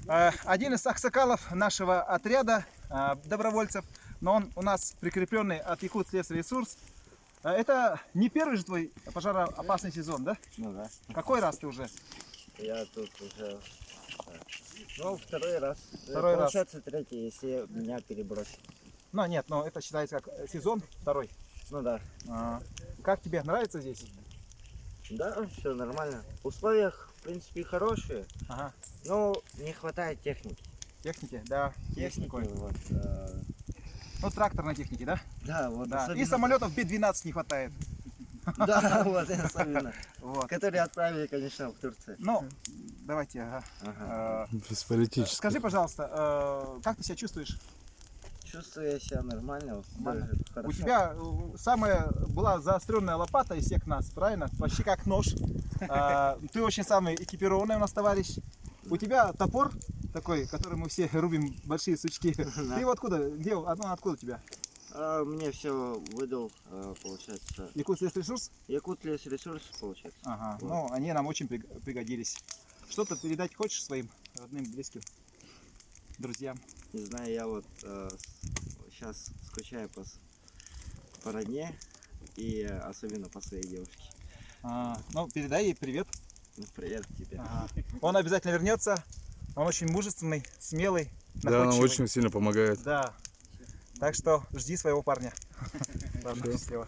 Один из аксакалов нашего отряда добровольцев, но он у нас прикрепленный от Якутслесресурс. Это не первый же твой пожароопасный сезон, да? Ну да. Какой раз ты уже? Я тут уже, ну, второй раз. Второй раз. Получается третий, если меня перебросить. Ну нет, но это считается как сезон второй. Ну да. Как тебе нравится здесь? Да, все нормально. Условия, в принципе, хорошие, Ага. но не хватает техники. Техники, да. Есть Техники, такой. вот, Ну, тракторной техники, да? да, вот. Да. И Особенно... самолетов Би-12 не хватает. Да, вот, особенно. Вот. Которые отправили, конечно, в Турцию. Ну, давайте, ага. Ага. Без политического. Скажи, пожалуйста, как ты себя чувствуешь? Чувствую себя нормально. Нормально. Даже хорошо. У тебя самая была заостренная лопата из всех нас, правильно? Почти как нож. Ты очень самый экипированный у нас товарищ. У тебя топор такой, который мы все рубим большие сучки. Ты его откуда? Где? Откуда у тебя? Мне все выдал, получается, Якутслесресурс? Якутслесресурс, получается. Ага. Вот. Ну, они нам очень пригодились. Что-то передать хочешь своим родным, близким, друзьям? Не знаю, я вот сейчас скучаю по родне и особенно по своей девушке. Ну, передай ей привет. Ну, привет тебе. Ага. Он обязательно вернется. Он очень мужественный, смелый, Да, она находчивый. очень сильно помогает. Да. Так что жди своего парня. Ладно, Всё. счастливо.